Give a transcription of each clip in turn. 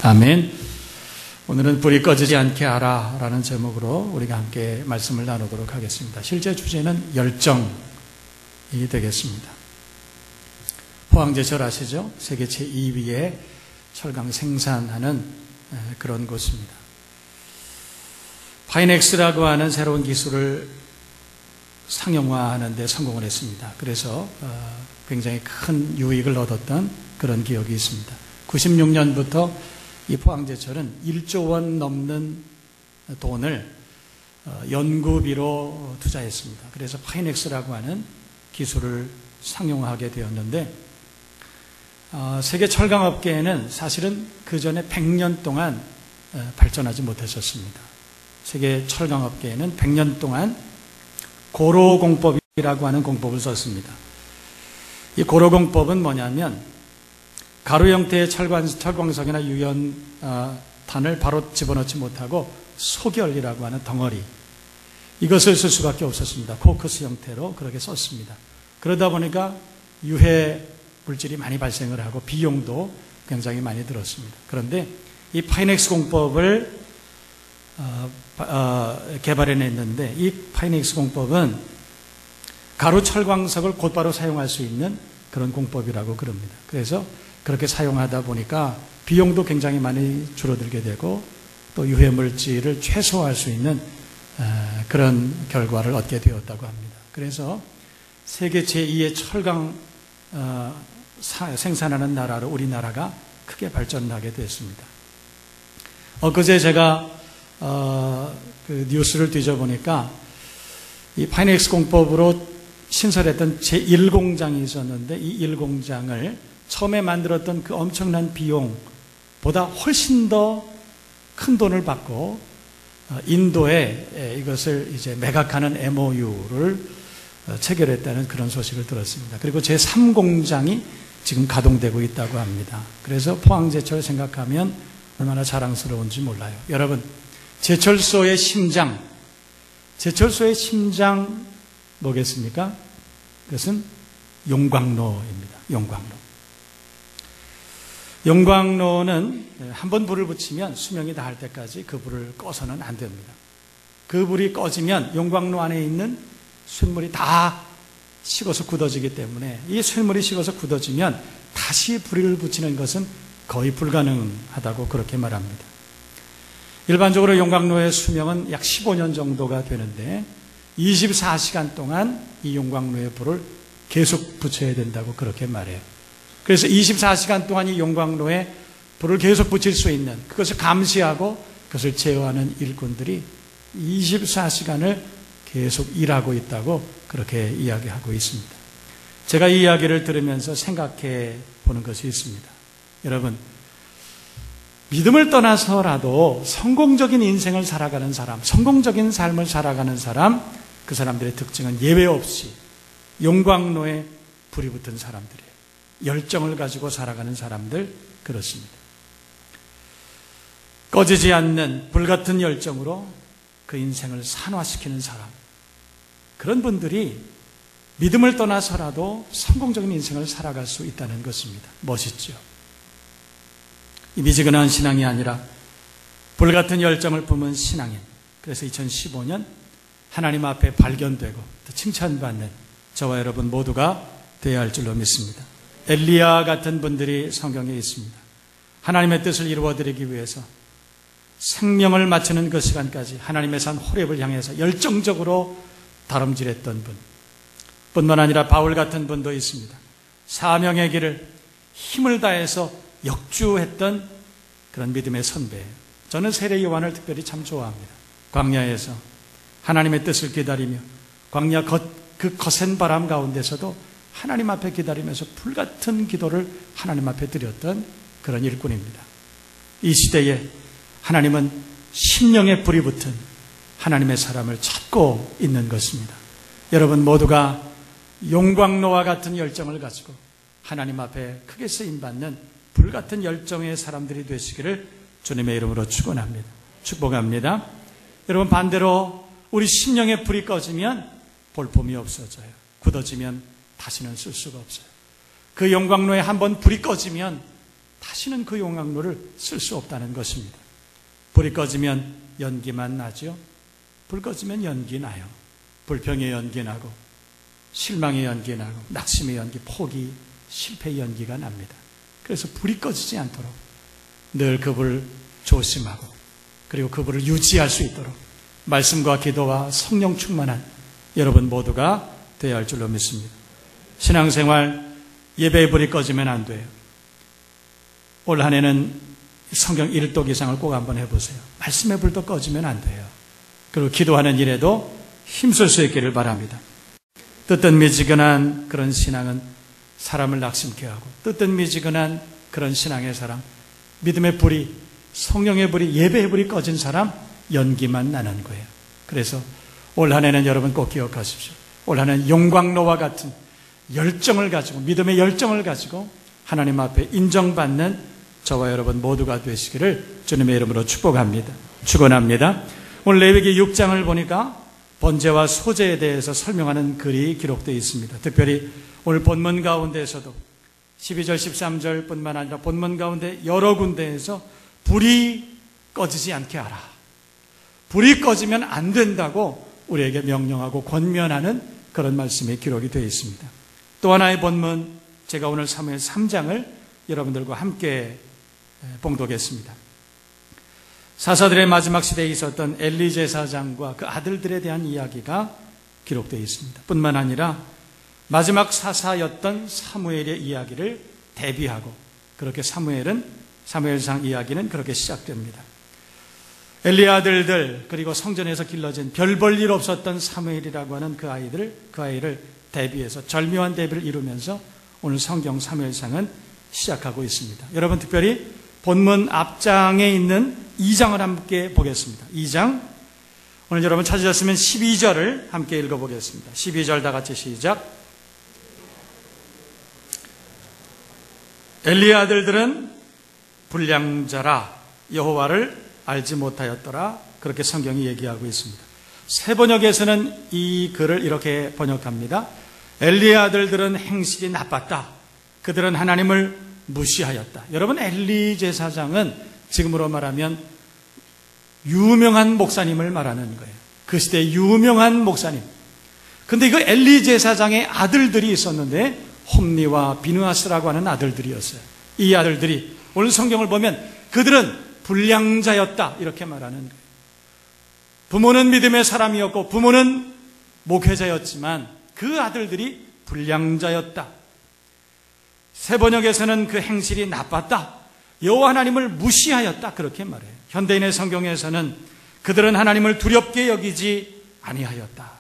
아멘. 오늘은 불이 꺼지지 않게 하라 라는 제목으로 우리가 함께 말씀을 나누도록 하겠습니다. 실제 주제는 열정이 되겠습니다. 포항제철 아시죠? 세계 제2위의 철강 생산하는 그런 곳입니다. 파이넥스라고 하는 새로운 기술을 상용화하는 데 성공을 했습니다. 그래서 굉장히 큰 유익을 얻었던 그런 기억이 있습니다. 96년부터 이 포항제철은 1조 원 넘는 돈을 연구비로 투자했습니다. 그래서 파이넥스라고 하는 기술을 상용화하게 되었는데 세계 철강업계에는 사실은 그 전에 100년 동안 발전하지 못했었습니다. 세계 철강업계에는 100년 동안 고로공법이라고 하는 공법을 썼습니다. 이 고로공법은 뭐냐면 가루 형태의 철광석이나 유연탄을 바로 집어넣지 못하고 소결이라고 하는 덩어리, 이것을 쓸 수밖에 없었습니다. 코크스 형태로 그렇게 썼습니다. 그러다 보니까 유해 물질이 많이 발생을 하고 비용도 굉장히 많이 들었습니다. 그런데 이 파이넥스 공법을 개발해냈는데 이 파이넥스 공법은 가루 철광석을 곧바로 사용할 수 있는 그런 공법이라고 그럽니다. 그래서 그렇게 사용하다 보니까 비용도 굉장히 많이 줄어들게 되고 또 유해 물질을 최소화할 수 있는 그런 결과를 얻게 되었다고 합니다. 그래서 세계 제2의 철강 생산하는 나라로 우리나라가 크게 발전하게 됐습니다. 엊그제 제가 그 뉴스를 뒤져보니까 이 파이넥스 공법으로 신설했던 제1공장이 있었는데 이 1공장을 처음에 만들었던 그 엄청난 비용보다 훨씬 더 큰 돈을 받고 인도에 이것을 이제 매각하는 MOU를 체결했다는 그런 소식을 들었습니다. 그리고 제3공장이 지금 가동되고 있다고 합니다. 그래서 포항제철 생각하면 얼마나 자랑스러운지 몰라요. 여러분, 제철소의 심장 뭐겠습니까? 그것은 용광로입니다. 용광로는 한번 불을 붙이면 수명이 다할 때까지 그 불을 꺼서는 안 됩니다. 그 불이 꺼지면 용광로 안에 있는 쇳물이 다 식어서 굳어지기 때문에 이 쇳물이 식어서 굳어지면 다시 불을 붙이는 것은 거의 불가능하다고 그렇게 말합니다. 일반적으로 용광로의 수명은 약 15년 정도가 되는데 24시간 동안 이 용광로의 불을 계속 붙여야 된다고 그렇게 말해요. 그래서 24시간 동안 이 용광로에 불을 계속 붙일 수 있는, 그것을 감시하고 그것을 제어하는 일꾼들이 24시간을 계속 일하고 있다고 그렇게 이야기하고 있습니다. 제가 이 이야기를 들으면서 생각해 보는 것이 있습니다. 여러분, 믿음을 떠나서라도 성공적인 인생을 살아가는 사람, 성공적인 삶을 살아가는 사람, 그 사람들의 특징은 예외 없이 용광로에 불이 붙은 사람들이에요. 열정을 가지고 살아가는 사람들, 그렇습니다. 꺼지지 않는 불같은 열정으로 그 인생을 산화시키는 사람, 그런 분들이 믿음을 떠나서라도 성공적인 인생을 살아갈 수 있다는 것입니다. 멋있죠? 이 미지근한 신앙이 아니라 불같은 열정을 품은 신앙인. 그래서 2015년 하나님 앞에 발견되고 또 칭찬받는 저와 여러분 모두가 되어야 할 줄로 믿습니다. 엘리야 같은 분들이 성경에 있습니다. 하나님의 뜻을 이루어드리기 위해서 생명을 바치는 그 시간까지 하나님의 산 호렙을 향해서 열정적으로 다름질했던 분, 뿐만 아니라 바울 같은 분도 있습니다. 사명의 길을 힘을 다해서 역주했던 그런 믿음의 선배예요. 저는 세례 요한을 특별히 참 좋아합니다. 광야에서 하나님의 뜻을 기다리며 광야 그 거센 바람 가운데서도 하나님 앞에 기다리면서 불같은 기도를 하나님 앞에 드렸던 그런 일꾼입니다. 이 시대에 하나님은 심령에 불이 붙은 하나님의 사람을 찾고 있는 것입니다. 여러분 모두가 용광로와 같은 열정을 가지고 하나님 앞에 크게 쓰임받는 불같은 열정의 사람들이 되시기를 주님의 이름으로 축원합니다. 축복합니다. 여러분, 반대로 우리 심령의 불이 꺼지면 볼품이 없어져요. 굳어지면 다시는 쓸 수가 없어요. 그 용광로에 한번 불이 꺼지면 다시 다시는 그 용광로를 쓸 수 없다는 것입니다. 불이 꺼지면 연기만 나죠. 불 꺼지면 연기 나요. 불평의 연기 나고, 실망의 연기 나고, 낙심의 연기, 포기, 실패의 연기가 납니다. 그래서 불이 꺼지지 않도록 늘 그 불을 조심하고, 그리고 그 불을 유지할 수 있도록 말씀과 기도와 성령 충만한 여러분 모두가 되어야 할 줄로 믿습니다. 신앙생활, 예배의 불이 꺼지면 안 돼요. 올 한 해는 성경 1독 이상을 꼭 한번 해보세요. 말씀의 불도 꺼지면 안 돼요. 그리고 기도하는 일에도 힘쓸 수 있기를 바랍니다. 뜨뜻미지근한 그런 신앙은 사람을 낙심케 하고, 뜨뜻미지근한 그런 신앙의 사람, 믿음의 불이, 성령의 불이, 예배의 불이 꺼진 사람, 연기만 나는 거예요. 그래서 올 한 해는 여러분 꼭 기억하십시오. 올 한 해는 용광로와 같은 열정을 가지고, 믿음의 열정을 가지고 하나님 앞에 인정받는 저와 여러분 모두가 되시기를 주님의 이름으로 축복합니다. 축원합니다. 오늘 레위기 6장을 보니까 번제와 소제에 대해서 설명하는 글이 기록되어 있습니다. 특별히 오늘 본문 가운데에서도 12절 13절 뿐만 아니라 본문 가운데 여러 군데에서 불이 꺼지지 않게 하라, 불이 꺼지면 안 된다고 우리에게 명령하고 권면하는 그런 말씀이 기록이 되어 있습니다. 또 하나의 본문, 제가 오늘 사무엘 3장을 여러분들과 함께 봉독했습니다. 사사들의 마지막 시대에 있었던 엘리 제사장과 그 아들들에 대한 이야기가 기록되어 있습니다. 뿐만 아니라 마지막 사사였던 사무엘의 이야기를 대비하고, 그렇게 사무엘상 이야기는 그렇게 시작됩니다. 엘리의 아들들, 그리고 성전에서 길러진 별 볼 일 없었던 사무엘이라고 하는 그 아이를 대비해서 절묘한 대비를 이루면서 오늘 성경 사무엘상은 시작하고 있습니다. 여러분, 특별히 본문 앞장에 있는 2장을 함께 보겠습니다. 2장, 오늘 여러분 찾으셨으면 12절을 함께 읽어보겠습니다. 12절 다 같이 시작. 엘리의 아들들은 불량자라 여호와를 알지 못하였더라. 그렇게 성경이 얘기하고 있습니다. 새 번역에서는 이 글을 이렇게 번역합니다. 엘리의 아들들은 행실이 나빴다. 그들은 하나님을 무시하였다. 여러분, 엘리 제사장은 지금으로 말하면 유명한 목사님을 말하는 거예요. 그 시대에 유명한 목사님. 근데 그 엘리 제사장의 아들들이 있었는데 홈리와 비느하스라고 하는 아들들이었어요. 이 아들들이 오늘 성경을 보면 그들은 불량자였다 이렇게 말하는 거예요. 부모는 믿음의 사람이었고 부모는 목회자였지만 그 아들들이 불량자였다. 새 번역에서는 그 행실이 나빴다. 여호와 하나님을 무시하였다. 그렇게 말해요. 현대인의 성경에서는 그들은 하나님을 두렵게 여기지 아니하였다.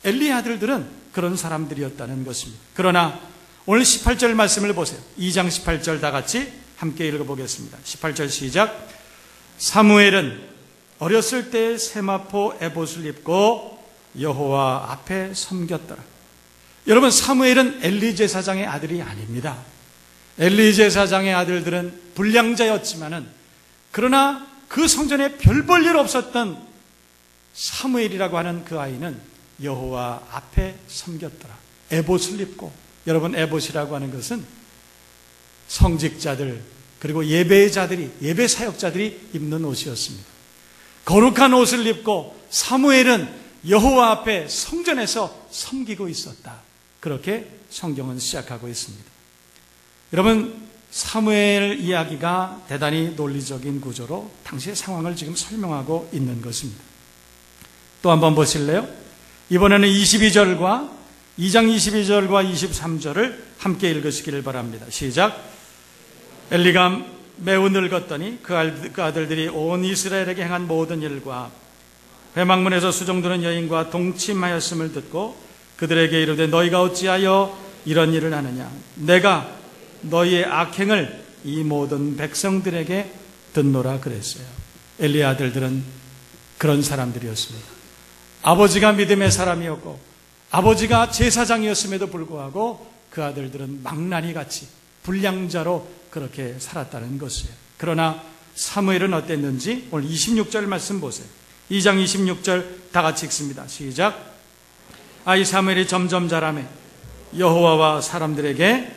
엘리의 아들들은 그런 사람들이었다는 것입니다. 그러나 오늘 18절 말씀을 보세요. 2장 18절 다 같이 함께 읽어보겠습니다. 18절 시작. 사무엘은 어렸을 때 세마포 에봇을 입고 여호와 앞에 섬겼더라. 여러분, 사무엘은 엘리 제사장의 아들이 아닙니다. 엘리 제사장의 아들들은 불량자였지만은, 그러나 그 성전에 별 볼 일 없었던 사무엘이라고 하는 그 아이는 여호와 앞에 섬겼더라. 에봇을 입고, 여러분, 에봇이라고 하는 것은 성직자들, 그리고 예배자들이, 예배 사역자들이 입는 옷이었습니다. 거룩한 옷을 입고 사무엘은 여호와 앞에 성전에서 섬기고 있었다. 그렇게 성경은 시작하고 있습니다. 여러분, 사무엘 이야기가 대단히 논리적인 구조로 당시의 상황을 지금 설명하고 있는 것입니다. 또 한번 보실래요? 이번에는 22절과 2장 22절과 23절을 함께 읽으시기를 바랍니다. 시작. 엘리가 매우 늙었더니 그 아들들이 온 이스라엘에게 행한 모든 일과 회막문에서 수종드는 여인과 동침하였음을 듣고 그들에게 이르되 너희가 어찌하여 이런 일을 하느냐? 내가 너희의 악행을 이 모든 백성들에게 듣노라 그랬어요. 엘리의 아들들은 그런 사람들이었습니다. 아버지가 믿음의 사람이었고 아버지가 제사장이었음에도 불구하고 그 아들들은 망나니같이 불량자로 그렇게 살았다는 것이에요. 그러나 사무엘은 어땠는지 오늘 26절 말씀 보세요. 2장 26절 다 같이 읽습니다. 시작. 아이 사무엘이 점점 자라매 여호와와 사람들에게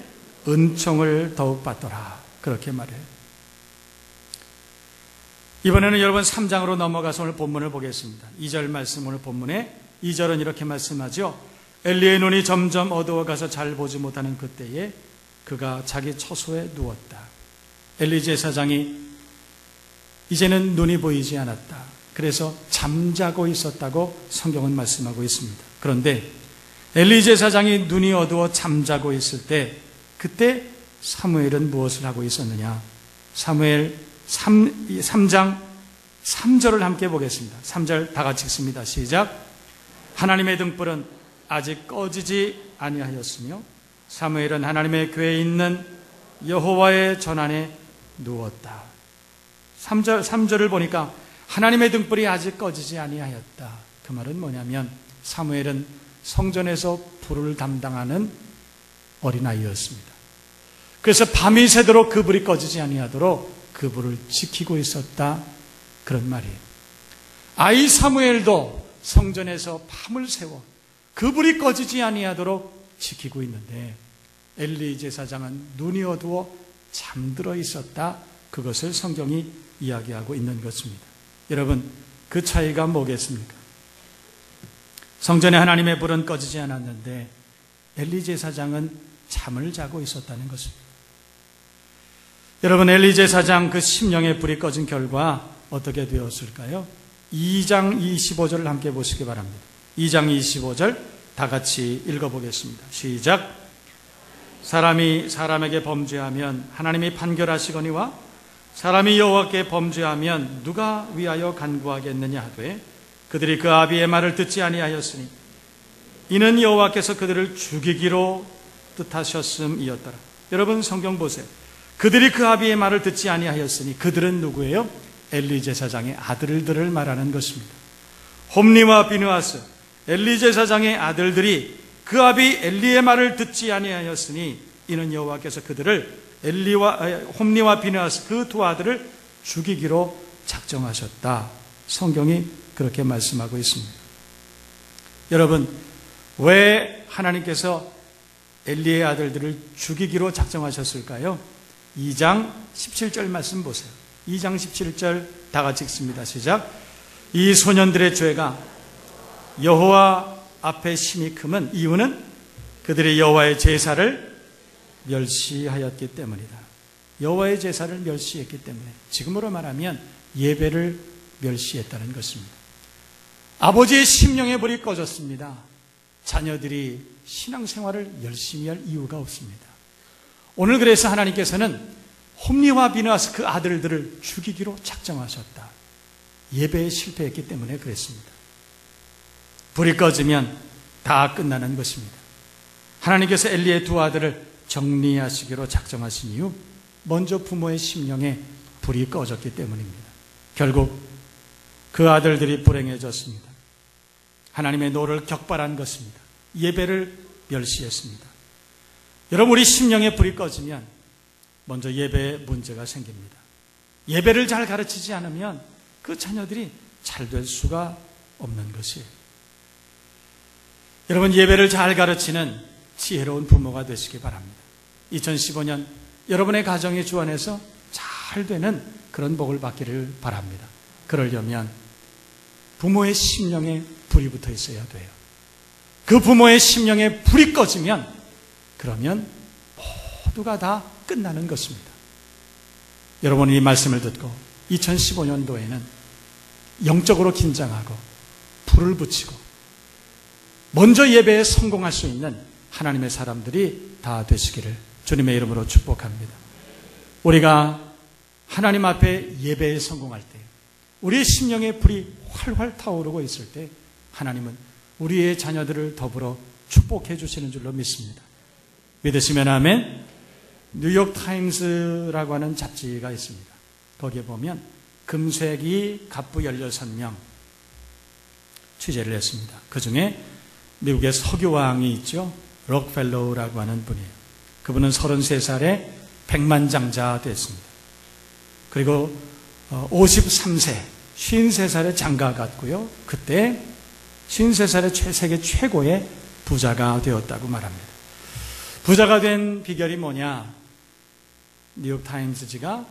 은총을 더욱 받더라. 그렇게 말해요. 이번에는 여러분 3장으로 넘어가서 오늘 본문을 보겠습니다. 2절 말씀, 오늘 본문에 2절은 이렇게 말씀하죠. 엘리의 눈이 점점 어두워가서 잘 보지 못하는 그때에 그가 자기 처소에 누웠다. 엘리 제사장이 이제는 눈이 보이지 않았다. 그래서 잠자고 있었다고 성경은 말씀하고 있습니다. 그런데 엘리 제사장이 눈이 어두워 잠자고 있을 때 그때 사무엘은 무엇을 하고 있었느냐? 사무엘 3장 3절을 함께 보겠습니다. 3절 다 같이 읽습니다. 시작. 하나님의 등불은 아직 꺼지지 아니하였으며 사무엘은 하나님의 궤에 있는 여호와의 전안에 누웠다. 3절을 보니까 하나님의 등불이 아직 꺼지지 아니하였다. 그 말은 뭐냐면 사무엘은 성전에서 불을 담당하는 어린아이였습니다. 그래서 밤이 새도록 그 불이 꺼지지 아니하도록 그 불을 지키고 있었다. 그런 말이에요. 아이 사무엘도 성전에서 밤을 새워 그 불이 꺼지지 아니하도록 지키고 있는데 엘리 제사장은 눈이 어두워 잠들어 있었다. 그것을 성경이 이야기하고 있는 것입니다. 여러분, 그 차이가 뭐겠습니까? 성전에 하나님의 불은 꺼지지 않았는데 엘리 제사장은 잠을 자고 있었다는 것입니다. 여러분, 엘리 제사장 그 심령의 불이 꺼진 결과 어떻게 되었을까요? 2장 25절을 함께 보시기 바랍니다. 2장 25절 다 같이 읽어보겠습니다. 시작. 사람이 사람에게 범죄하면 하나님이 판결하시거니와 사람이 여호와께 범죄하면 누가 위하여 간구하겠느냐 하되 그들이 그 아비의 말을 듣지 아니하였으니 이는 여호와께서 그들을 죽이기로 뜻하셨음이었더라. 여러분, 성경 보세요. 그들이 그 아비의 말을 듣지 아니하였으니 그들은 누구예요? 엘리 제사장의 아들들을 말하는 것입니다. 홈리와 비느하스, 엘리 제사장의 아들들이 그 아비 엘리의 말을 듣지 아니하였으니 이는 여호와께서 그들을 홈리와 비느하스 그 두 아들을 죽이기로 작정하셨다. 성경이 그렇게 말씀하고 있습니다. 여러분, 왜 하나님께서 엘리의 아들들을 죽이기로 작정하셨을까요? 2장 17절 말씀 보세요. 2장 17절 다 같이 읽습니다. 시작. 이 소년들의 죄가 여호와 앞에 심히 크면 이유는 그들이 여호와의 제사를 멸시하였기 때문이다. 여호와의 제사를 멸시했기 때문에, 지금으로 말하면 예배를 멸시했다는 것입니다. 아버지의 심령의 불이 꺼졌습니다. 자녀들이 신앙생활을 열심히 할 이유가 없습니다. 오늘 그래서 하나님께서는 홈리와 비느하스 그 아들들을 죽이기로 작정하셨다. 예배에 실패했기 때문에 그랬습니다. 불이 꺼지면 다 끝나는 것입니다. 하나님께서 엘리의 두 아들을 정리하시기로 작정하신 이유, 먼저 부모의 심령에 불이 꺼졌기 때문입니다. 결국 그 아들들이 불행해졌습니다. 하나님의 노를 격발한 것입니다. 예배를 멸시했습니다. 여러분, 우리 심령에 불이 꺼지면 먼저 예배에 문제가 생깁니다. 예배를 잘 가르치지 않으면 그 자녀들이 잘 될 수가 없는 것이에요. 여러분, 예배를 잘 가르치는 지혜로운 부모가 되시기 바랍니다. 2015년 여러분의 가정의 주 안에서 잘 되는 그런 복을 받기를 바랍니다. 그러려면 부모의 심령에 불이 붙어 있어야 돼요. 그 부모의 심령에 불이 꺼지면 그러면 모두가 다 끝나는 것입니다. 여러분, 이 말씀을 듣고 2015년도에는 영적으로 긴장하고 불을 붙이고 먼저 예배에 성공할 수 있는 하나님의 사람들이 다 되시기를 주님의 이름으로 축복합니다. 우리가 하나님 앞에 예배에 성공할 때, 우리의 심령에 불이 활활 타오르고 있을 때 하나님은 우리의 자녀들을 더불어 축복해 주시는 줄로 믿습니다. 믿으시면 아멘. 뉴욕타임스라고 하는 잡지가 있습니다. 거기에 보면 금세기 갑부 16명 취재를 했습니다. 그 중에 미국의 석유왕이 있죠. 록펠로우라고 하는 분이에요. 그분은 33살에 백만장자 됐습니다. 그리고 53세, 53살에 장가 갔고요. 그때 53살에 세계 최고의 부자가 되었다고 말합니다. 부자가 된 비결이 뭐냐? 뉴욕타임스지가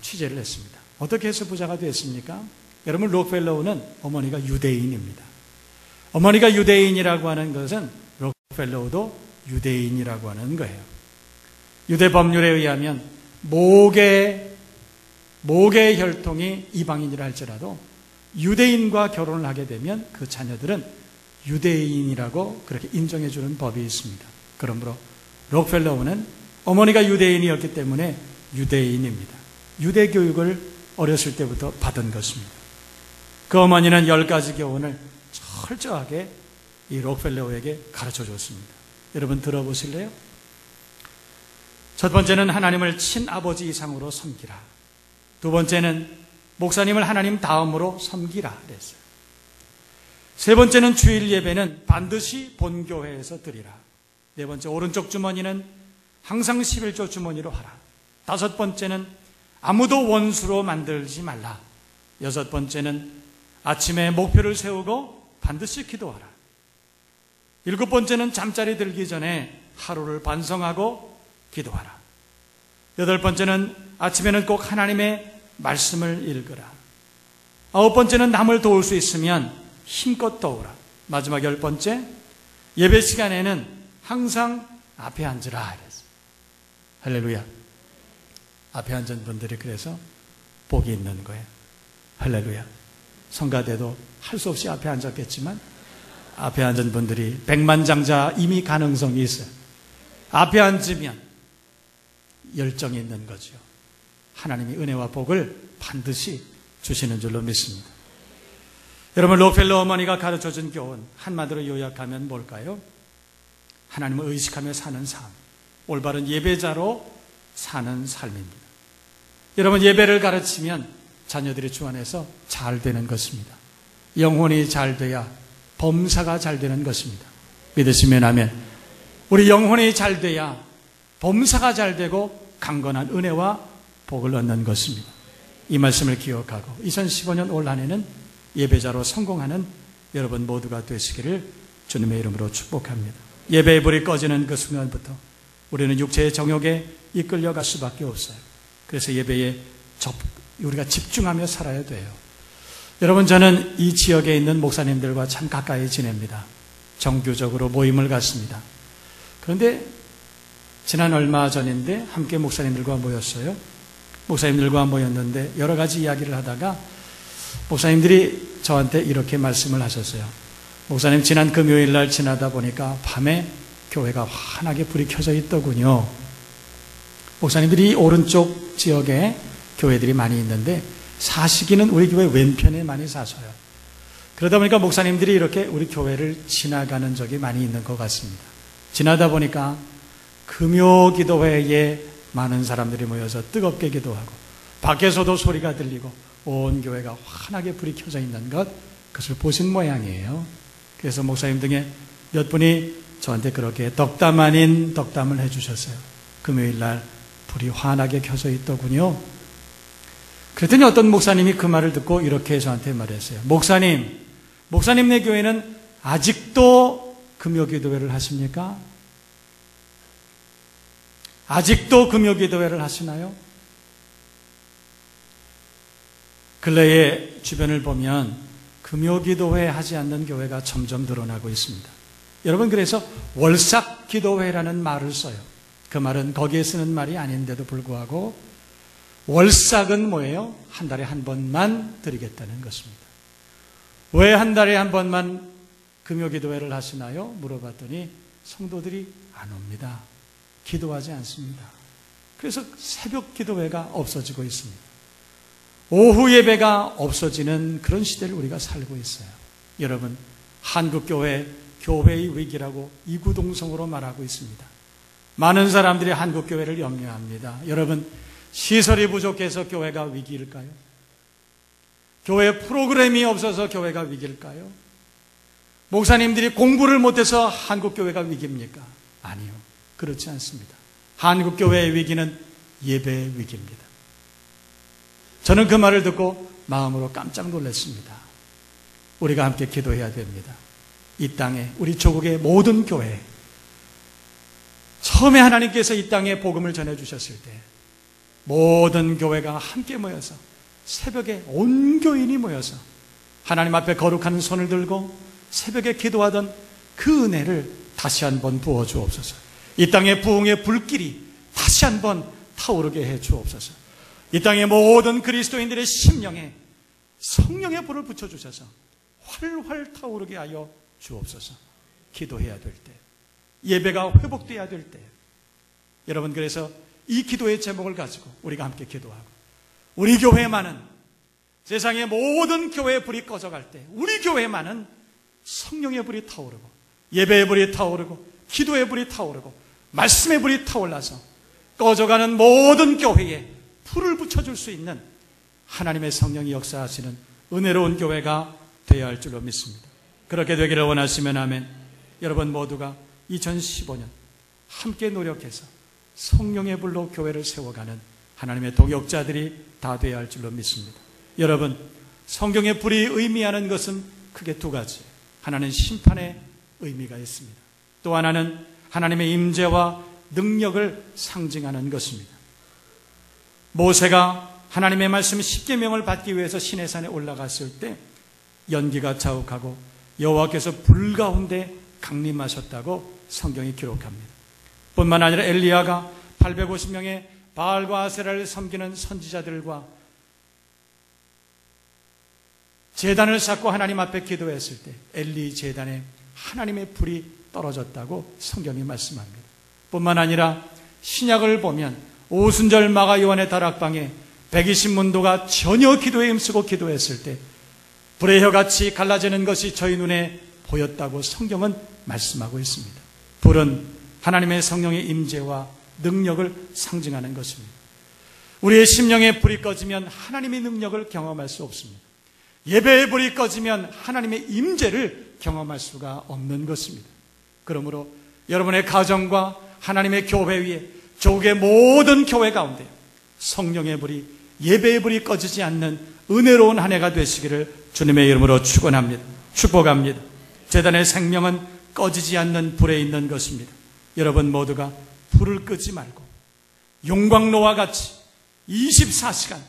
취재를 했습니다. 어떻게 해서 부자가 됐습니까? 여러분, 록펠러우는 어머니가 유대인입니다. 어머니가 유대인이라고 하는 것은 록펠러우도 유대인이라고 하는 거예요. 유대 법률에 의하면 목의 혈통이 이방인이라 할지라도 유대인과 결혼을 하게 되면 그 자녀들은 유대인이라고 그렇게 인정해 주는 법이 있습니다. 그러므로 록펠러우는 어머니가 유대인이었기 때문에 유대인입니다. 유대 교육을 어렸을 때부터 받은 것입니다. 그 어머니는 10가지 교훈을 철저하게 이 록펠러우에게 가르쳐 줬습니다. 여러분 들어보실래요? 첫 번째는 하나님을 친아버지 이상으로 섬기라. 두 번째는 목사님을 하나님 다음으로 섬기라 그랬어요. 세 번째는 주일 예배는 반드시 본교회에서 드리라. 네 번째, 오른쪽 주머니는 항상 11조 주머니로 하라. 다섯 번째는 아무도 원수로 만들지 말라. 여섯 번째는 아침에 목표를 세우고 반드시 기도하라. 일곱 번째는 잠자리 들기 전에 하루를 반성하고 기도하라. 여덟 번째는 아침에는 꼭 하나님의 말씀을 읽으라. 아홉 번째는 남을 도울 수 있으면 힘껏 도우라. 마지막 10번째, 예배 시간에는 항상 앞에 앉으라. 할렐루야. 앞에 앉은 분들이 그래서 복이 있는 거예요. 할렐루야. 성가대도 할 수 없이 앞에 앉았겠지만 앞에 앉은 분들이 백만장자 이미 가능성이 있어요. 앞에 앉으면 열정이 있는 거죠. 하나님이 은혜와 복을 반드시 주시는 줄로 믿습니다. 여러분, 록펠러 어머니가 가르쳐준 교훈 한마디로 요약하면 뭘까요? 하나님을 의식하며 사는 삶, 올바른 예배자로 사는 삶입니다. 여러분, 예배를 가르치면 자녀들이 주 안에서 잘 되는 것입니다. 영혼이 잘 돼야 범사가 잘 되는 것입니다. 믿으시면 아멘. 우리 영혼이 잘 돼야 범사가 잘 되고 강건한 은혜와 복을 얻는 것입니다. 이 말씀을 기억하고 2015년 올 한 해는 예배자로 성공하는 여러분 모두가 되시기를 주님의 이름으로 축복합니다. 예배의 불이 꺼지는 그 순간부터 우리는 육체의 정욕에 이끌려갈 수밖에 없어요. 그래서 예배에 우리가 집중하며 살아야 돼요. 여러분, 저는 이 지역에 있는 목사님들과 참 가까이 지냅니다. 정규적으로 모임을 갖습니다. 그런데 지난 얼마 전인데 함께 목사님들과 모였어요. 목사님들과 모였는데 여러 가지 이야기를 하다가 목사님들이 저한테 이렇게 말씀을 하셨어요. 목사님, 지난 금요일 날 지나다 보니까 밤에 교회가 환하게 불이 켜져 있더군요. 목사님들이 오른쪽 지역에 교회들이 많이 있는데 사시기는 우리 교회 왼편에 많이 사셔요. 그러다 보니까 목사님들이 이렇게 우리 교회를 지나가는 적이 많이 있는 것 같습니다. 지나다 보니까 금요 기도회에 많은 사람들이 모여서 뜨겁게 기도하고 밖에서도 소리가 들리고 온 교회가 환하게 불이 켜져 있는 그것을 보신 모양이에요. 그래서 목사님 등에 몇 분이 저한테 그렇게 덕담 아닌 덕담을 해주셨어요. 금요일 날 불이 환하게 켜져 있더군요. 그랬더니 어떤 목사님이 그 말을 듣고 이렇게 저한테 말했어요. 목사님네 교회는 아직도 금요기도회를 하십니까? 아직도 금요기도회를 하시나요? 근래에 주변을 보면 금요기도회 하지 않는 교회가 점점 늘어나고 있습니다. 여러분, 그래서 월삭기도회라는 말을 써요. 그 말은 거기에 쓰는 말이 아닌데도 불구하고 월삭은 뭐예요? 한 달에 한 번만 드리겠다는 것입니다. 왜 한 달에 한 번만 금요기도회를 하시나요? 물어봤더니 성도들이 안 옵니다. 기도하지 않습니다. 그래서 새벽 기도회가 없어지고 있습니다. 오후 예배가 없어지는 그런 시대를 우리가 살고 있어요. 여러분, 한국교회 교회의 위기라고 이구동성으로 말하고 있습니다. 많은 사람들이 한국교회를 염려합니다. 여러분, 시설이 부족해서 교회가 위기일까요? 교회 프로그램이 없어서 교회가 위기일까요? 목사님들이 공부를 못해서 한국교회가 위기입니까? 아니요, 그렇지 않습니다. 한국교회의 위기는 예배의 위기입니다. 저는 그 말을 듣고 마음으로 깜짝 놀랐습니다. 우리가 함께 기도해야 됩니다. 이 땅에, 우리 조국의 모든 교회, 처음에 하나님께서 이 땅에 복음을 전해주셨을 때 모든 교회가 함께 모여서 새벽에 온 교인이 모여서 하나님 앞에 거룩한 손을 들고 새벽에 기도하던 그 은혜를 다시 한번 부어 주옵소서. 이 땅의 부흥의 불길이 다시 한번 타오르게 해 주옵소서. 이 땅의 모든 그리스도인들의 심령에 성령의 불을 붙여주셔서 활활 타오르게 하여 주옵소서. 기도해야 될 때, 예배가 회복돼야 될 때, 여러분, 그래서 이 기도의 제목을 가지고 우리가 함께 기도하고, 우리 교회만은 세상의 모든 교회의 불이 꺼져갈 때 우리 교회만은 성령의 불이 타오르고, 예배의 불이 타오르고, 기도의 불이 타오르고, 말씀의 불이 타올라서 꺼져가는 모든 교회에 불을 붙여줄 수 있는 하나님의 성령이 역사하시는 은혜로운 교회가 되어야 할 줄로 믿습니다. 그렇게 되기를 원하시면 아멘. 여러분 모두가 2015년 함께 노력해서 성령의 불로 교회를 세워가는 하나님의 동역자들이 다 되어야 할 줄로 믿습니다. 여러분, 성경의 불이 의미하는 것은 크게 두 가지. 하나는 심판의 의미가 있습니다. 또 하나는 하나님의 임재와 능력을 상징하는 것입니다. 모세가 하나님의 말씀 10계명을 받기 위해서 시내산에 올라갔을 때 연기가 자욱하고 여호와께서 불 가운데 강림하셨다고 성경이 기록합니다. 뿐만 아니라 엘리야가 850명의 바알과 아세라를 섬기는 선지자들과 제단을 쌓고 하나님 앞에 기도했을 때 엘리 제단에 하나님의 불이 떨어졌다고 성경이 말씀합니다. 뿐만 아니라 신약을 보면 오순절 마가 요한의 다락방에 120문도가 전혀 기도에 힘쓰고 기도했을 때 불의 혀같이 갈라지는 것이 저희 눈에 보였다고 성경은 말씀하고 있습니다. 불은 하나님의 성령의 임재와 능력을 상징하는 것입니다. 우리의 심령에 불이 꺼지면 하나님의 능력을 경험할 수 없습니다. 예배의 불이 꺼지면 하나님의 임재를 경험할 수가 없는 것입니다. 그러므로 여러분의 가정과 하나님의 교회 위에 조국의 모든 교회 가운데 성령의 불이, 예배의 불이 꺼지지 않는 은혜로운 한 해가 되시기를 주님의 이름으로 축원합니다. 축복합니다. 제단의 생명은 꺼지지 않는 불에 있는 것입니다. 여러분 모두가 불을 끄지 말고 용광로와 같이 24시간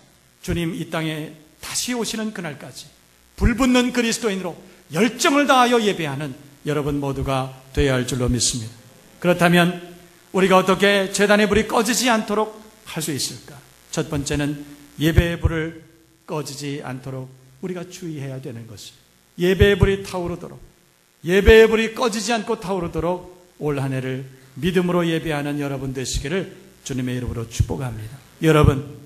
주님 이 땅에 다시 오시는 그날까지 불붙는 그리스도인으로 열정을 다하여 예배하는 여러분 모두가 되어야 할 줄로 믿습니다. 그렇다면 우리가 어떻게 제단의 불이 꺼지지 않도록 할 수 있을까? 첫 번째는 예배의 불을 꺼지지 않도록 우리가 주의해야 되는 것입니다. 예배의 불이 타오르도록, 예배의 불이 꺼지지 않고 타오르도록 올 한 해를 믿음으로 예배하는 여러분 되시기를 주님의 이름으로 축복합니다. 여러분,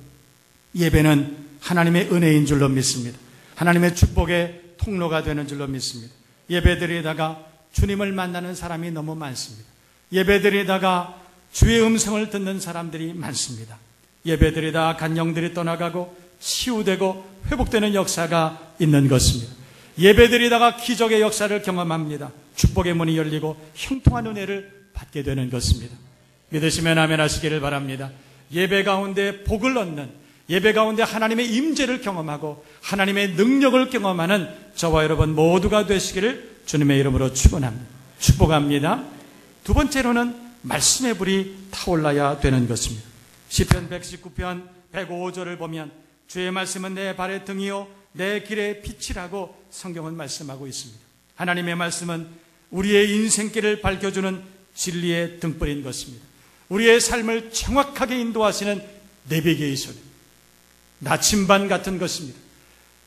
예배는 하나님의 은혜인 줄로 믿습니다. 하나님의 축복의 통로가 되는 줄로 믿습니다. 예배드리다가 주님을 만나는 사람이 너무 많습니다. 예배드리다가 주의 음성을 듣는 사람들이 많습니다. 예배드리다가 간영들이 떠나가고 치유되고 회복되는 역사가 있는 것입니다. 예배드리다가 기적의 역사를 경험합니다. 축복의 문이 열리고 형통한 은혜를 받게 되는 것입니다. 믿으시면 아멘 하시기를 바랍니다. 예배 가운데 복을 얻는, 예배 가운데 하나님의 임재를 경험하고 하나님의 능력을 경험하는 저와 여러분 모두가 되시기를 주님의 이름으로 축원합니다. 축복합니다. 두 번째로는 말씀의 불이 타올라야 되는 것입니다. 시편 119편 105절을 보면 주의 말씀은 내 발의 등이요 내 길의 빛이라고 성경은 말씀하고 있습니다. 하나님의 말씀은 우리의 인생길을 밝혀주는 진리의 등불인 것입니다. 우리의 삶을 정확하게 인도하시는 내비게이션, 나침반 같은 것입니다.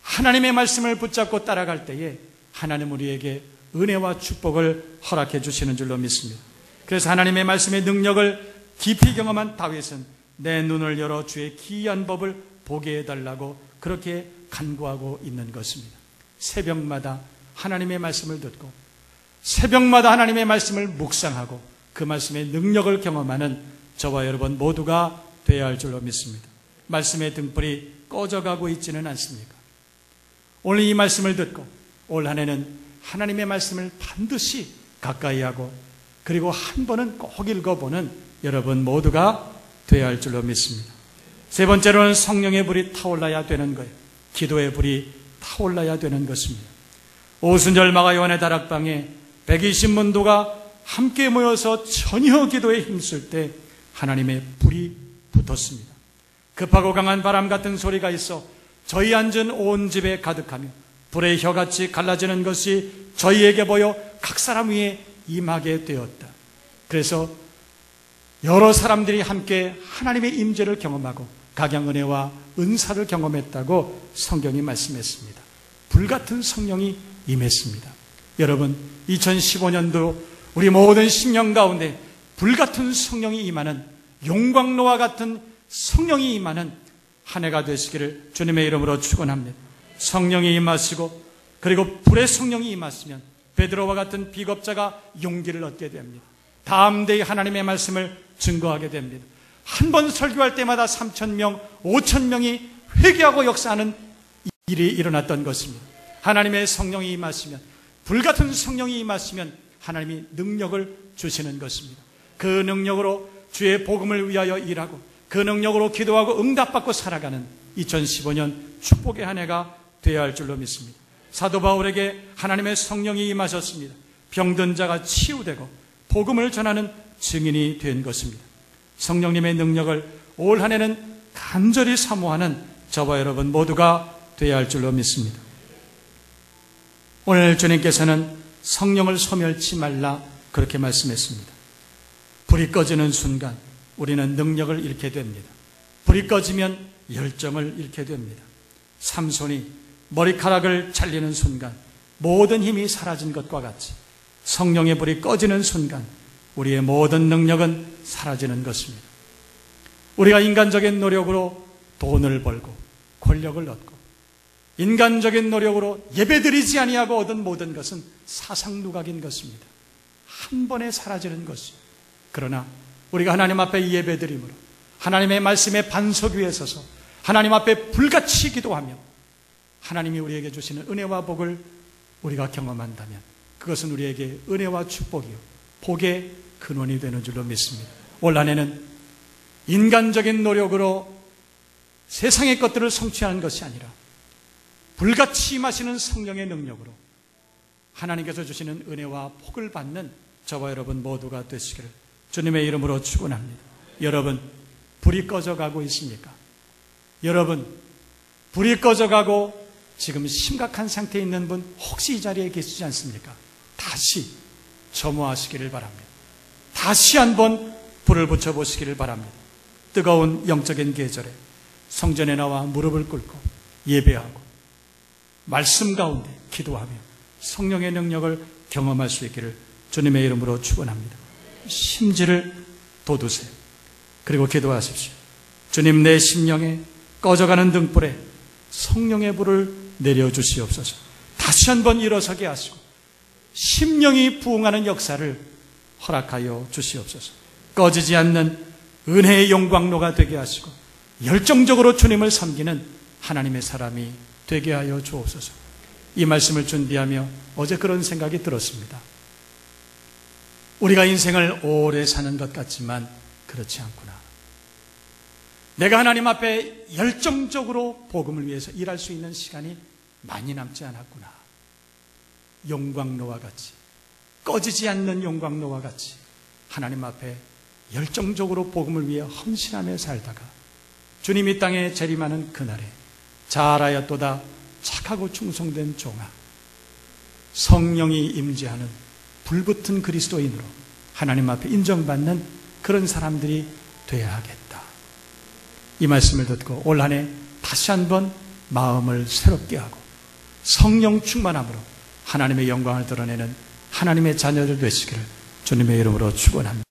하나님의 말씀을 붙잡고 따라갈 때에 하나님 우리에게 은혜와 축복을 허락해 주시는 줄로 믿습니다. 그래서 하나님의 말씀의 능력을 깊이 경험한 다윗은 내 눈을 열어 주의 기이한 법을 보게 해달라고 그렇게 간구하고 있는 것입니다. 새벽마다 하나님의 말씀을 듣고 새벽마다 하나님의 말씀을 묵상하고 그 말씀의 능력을 경험하는 저와 여러분 모두가 되어야 할 줄로 믿습니다. 말씀의 등불이 꺼져가고 있지는 않습니까? 오늘 이 말씀을 듣고 올 한 해는 하나님의 말씀을 반드시 가까이 하고 그리고 한 번은 꼭 읽어보는 여러분 모두가 되어야 할 줄로 믿습니다. 세 번째로는 성령의 불이 타올라야 되는 거예요. 기도의 불이 타올라야 되는 것입니다. 오순절 마가 요한의 다락방에 120문도가 함께 모여서 전혀 기도에 힘쓸 때 하나님의 불이 붙었습니다. 급하고 강한 바람 같은 소리가 있어 저희 앉은 온 집에 가득하며 불의 혀같이 갈라지는 것이 저희에게 보여 각 사람 위에 임하게 되었다. 그래서 여러 사람들이 함께 하나님의 임재를 경험하고 각양 은혜와 은사를 경험했다고 성경이 말씀했습니다. 불같은 성령이 임했습니다. 여러분, 2015년도 우리 모든 심령 가운데 불같은 성령이 임하는, 용광로와 같은 성령이 임하는 한 해가 되시기를 주님의 이름으로 축원합니다. 성령이 임하시고 그리고 불의 성령이 임하시면 베드로와 같은 비겁자가 용기를 얻게 됩니다. 담대히 하나님의 말씀을 증거하게 됩니다. 한 번 설교할 때마다 3,000명, 5,000명이 회개하고 역사하는 일이 일어났던 것입니다. 하나님의 성령이 임하시면, 불같은 성령이 임하시면 하나님이 능력을 주시는 것입니다. 그 능력으로 주의 복음을 위하여 일하고 그 능력으로 기도하고 응답받고 살아가는 2015년 축복의 한 해가 되어야 할 줄로 믿습니다. 사도 바울에게 하나님의 성령이 임하셨습니다. 병든 자가 치유되고 복음을 전하는 증인이 된 것입니다. 성령님의 능력을 올 한 해는 간절히 사모하는 저와 여러분 모두가 되어야 할 줄로 믿습니다. 오늘 주님께서는 성령을 소멸치 말라 그렇게 말씀했습니다. 불이 꺼지는 순간 우리는 능력을 잃게 됩니다. 불이 꺼지면 열정을 잃게 됩니다. 삼손이 머리카락을 잘리는 순간 모든 힘이 사라진 것과 같이 성령의 불이 꺼지는 순간 우리의 모든 능력은 사라지는 것입니다. 우리가 인간적인 노력으로 돈을 벌고 권력을 얻고 인간적인 노력으로 예배드리지 아니하고 얻은 모든 것은 사상누각인 것입니다. 한 번에 사라지는 것이요. 그러나 우리가 하나님 앞에 예배드림으로 하나님의 말씀의 반석 위에 서서 하나님 앞에 불같이 기도하며 하나님이 우리에게 주시는 은혜와 복을 우리가 경험한다면 그것은 우리에게 은혜와 축복이요 복의 근원이 되는 줄로 믿습니다. 올 한 해는 인간적인 노력으로 세상의 것들을 성취하는 것이 아니라 불같이 임하시는 성령의 능력으로 하나님께서 주시는 은혜와 복을 받는 저와 여러분 모두가 되시기를 주님의 이름으로 축원합니다. 여러분, 불이 꺼져가고 있습니까? 여러분, 불이 꺼져가고 지금 심각한 상태에 있는 분 혹시 이 자리에 계시지 않습니까? 다시 점호하시기를 바랍니다. 다시 한번 불을 붙여보시기를 바랍니다. 뜨거운 영적인 계절에 성전에 나와 무릎을 꿇고 예배하고 말씀 가운데 기도하며 성령의 능력을 경험할 수 있기를 주님의 이름으로 축원합니다. 심지를 돋우세요. 그리고 기도하십시오. 주님, 내 심령에 꺼져가는 등불에 성령의 불을 내려주시옵소서. 다시 한번 일어서게 하시고 심령이 부흥하는 역사를 허락하여 주시옵소서. 꺼지지 않는 은혜의 용광로가 되게 하시고 열정적으로 주님을 섬기는 하나님의 사람이 되게 하여 주옵소서. 이 말씀을 준비하며 어제 그런 생각이 들었습니다. 우리가 인생을 오래 사는 것 같지만 그렇지 않구나. 내가 하나님 앞에 열정적으로 복음을 위해서 일할 수 있는 시간이 많이 남지 않았구나. 용광로와 같이, 꺼지지 않는 용광로와 같이 하나님 앞에 열정적으로 복음을 위해 헌신하며 살다가 주님 이 땅에 재림하는 그날에 잘하였도다 착하고 충성된 종아, 성령이 임재하는 불붙은 그리스도인으로 하나님 앞에 인정받는 그런 사람들이 되어야 하겠다. 이 말씀을 듣고 올 한 해 다시 한번 마음을 새롭게 하고 성령 충만함으로 하나님의 영광을 드러내는 하나님의 자녀들 되시기를 주님의 이름으로 축원합니다.